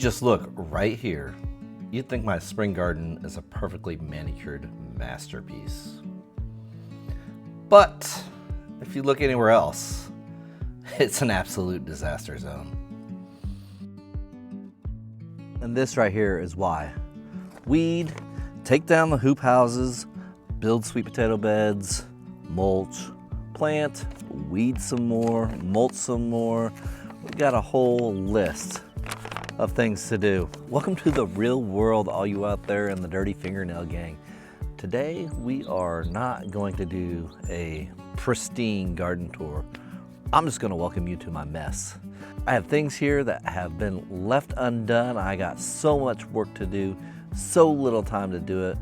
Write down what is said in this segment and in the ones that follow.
just look right here, you'd think my spring garden is a perfectly manicured masterpiece. But if you look anywhere else, it's an absolute disaster zone. And this right here is why. Weed, take down the hoop houses, build sweet potato beds, mulch, plant, weed some more, mulch some more. We've got a whole list of things to do. Welcome to the real world, all you out there in the dirty fingernail gang. Today, we are not going to do a pristine garden tour. I'm just gonna welcome you to my mess. I have things here that have been left undone. I got so much work to do, so little time to do it.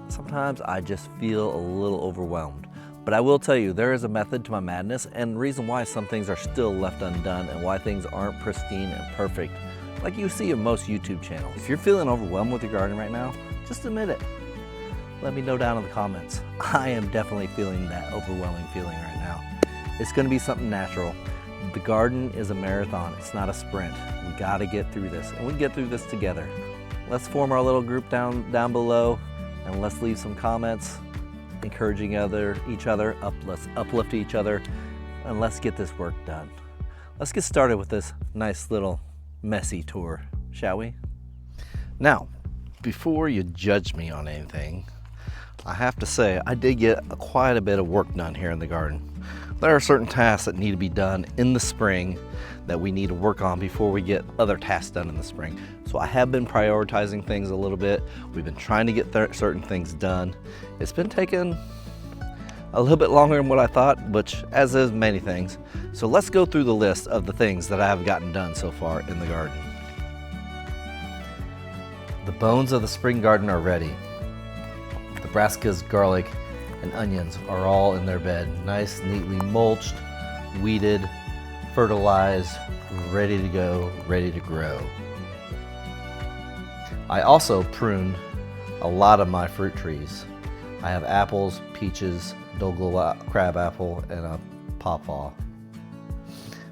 Sometimes I just feel a little overwhelmed. But I will tell you, there is a method to my madness, and the reason why some things are still left undone and why things aren't pristine and perfect, like you see in most YouTube channels. If you're feeling overwhelmed with your garden right now, just admit it. Let me know down in the comments. I am definitely feeling that overwhelming feeling right now. It's gonna be something natural. The garden is a marathon, it's not a sprint. We gotta get through this, and we can get through this together. Let's form our little group down below, and let's leave some comments, encouraging each other, let's uplift each other, and let's get this work done. Let's get started with this nice little messy tour, shall we? Now, before you judge me on anything, I have to say I did get quite a bit of work done here in the garden. There are certain tasks that need to be done in the spring that we need to work on before we get other tasks done in the spring. So I have been prioritizing things a little bit. We've been trying to get certain things done. It's been taking a little bit longer than what I thought, which as is many things. So let's go through the list of the things that I have gotten done so far in the garden. The bones of the spring garden are ready. The brassicas, garlic, and onions are all in their bed, nice, neatly mulched, weeded, fertilized, ready to go, ready to grow. I also pruned a lot of my fruit trees. I have apples, peaches, Dogal crab apple, and a pawpaw.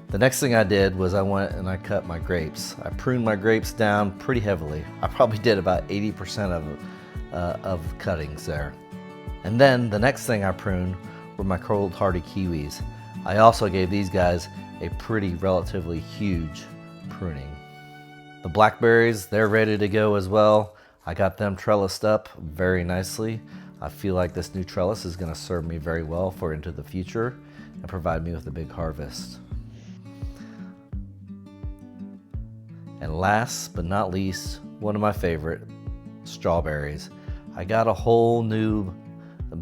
The next thing I did was I went and I cut my grapes. I pruned my grapes down pretty heavily. I probably did about 80% of cuttings there. And then the next thing I pruned were my cold hardy kiwis. I also gave these guys a pretty relatively huge pruning. The blackberries, they're ready to go as well. I got them trellised up very nicely. I feel like this new trellis is gonna serve me very well for into the future and provide me with a big harvest. And last but not least, one of my favorite, strawberries. I got a whole new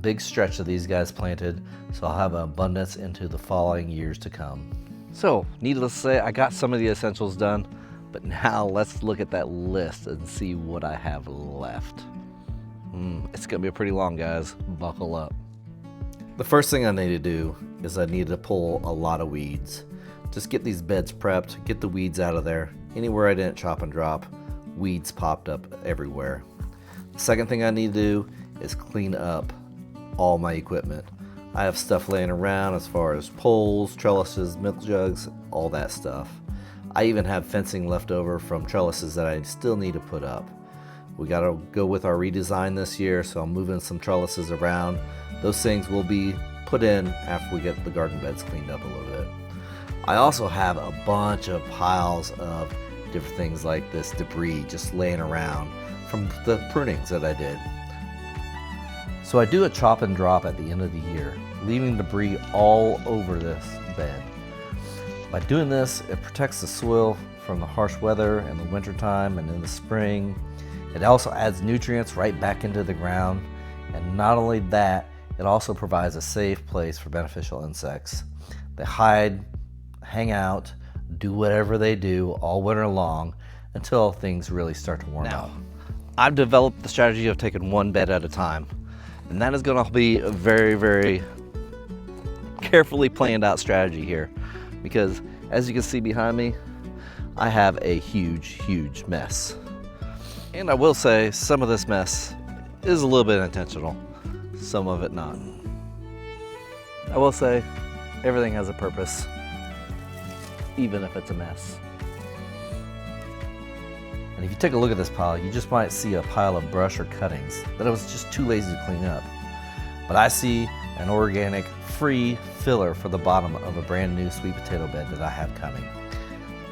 big stretch of these guys planted, so I'll have an abundance into the following years to come. So, needless to say, I got some of the essentials done, but now let's look at that list and see what I have left. It's gonna be pretty long, guys. Buckle up. The first thing I need to do is I need to pull a lot of weeds. Just get these beds prepped, get the weeds out of there. Anywhere I didn't chop and drop, weeds popped up everywhere. The second thing I need to do is clean up all my equipment. I have stuff laying around as far as poles, trellises, milk jugs, all that stuff. I even have fencing left over from trellises that I still need to put up. We gotta go with our redesign this year, so I'm moving some trellises around. Those things will be put in after we get the garden beds cleaned up a little bit. I also have a bunch of piles of different things like this debris just laying around from the prunings that I did. So I do a chop and drop at the end of the year, leaving debris all over this bed. By doing this, it protects the soil from the harsh weather in the wintertime and in the spring. It also adds nutrients right back into the ground. And not only that, it also provides a safe place for beneficial insects. They hide, hang out, do whatever they do all winter long until things really start to warm up. I've developed the strategy of taking one bed at a time. And that is gonna be a very, very carefully planned out strategy here. Because as you can see behind me, I have a huge, huge mess. And I will say some of this mess is a little bit intentional, some of it not. I will say everything has a purpose, even if it's a mess. And if you take a look at this pile, you just might see a pile of brush or cuttings that I was just too lazy to clean up. But I see an organic, free filler for the bottom of a brand new sweet potato bed that I have coming.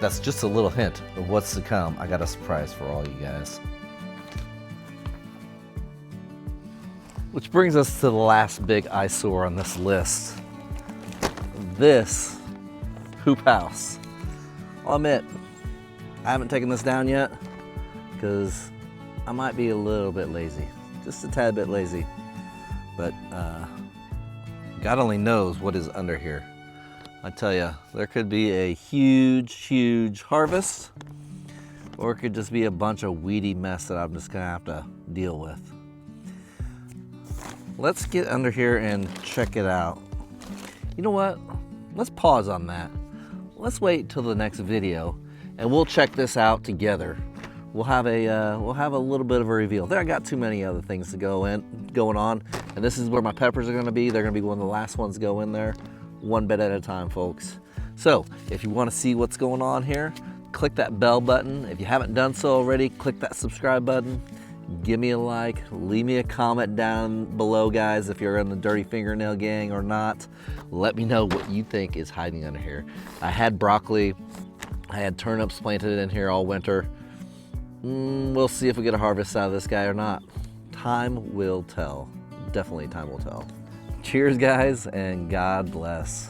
That's just a little hint of what's to come. I got a surprise for all you guys. Which brings us to the last big eyesore on this list. This hoop house. I'll admit, I haven't taken this down yet because I might be a little bit lazy, just a tad bit lazy. But God only knows what is under here. I tell you, there could be a huge, huge harvest, or it could just be a bunch of weedy mess that I'm just gonna have to deal with. Let's get under here and check it out. You know what? Let's pause on that. Let's wait till the next video and we'll check this out together. We'll have a little bit of a reveal. There, I got too many other things to going on, and this is where my peppers are gonna be. They're gonna be one of the last ones to go in there, one bed at a time, folks. So if you wanna see what's going on here, click that bell button. If you haven't done so already, click that subscribe button. Give me a like, leave me a comment down below, guys, if you're in the Dirty Fingernail gang or not. Let me know what you think is hiding under here. I had broccoli, I had turnips planted in here all winter. We'll see if we get a harvest out of this guy or not. Time will tell. Definitely time will tell. Cheers, guys, and God bless.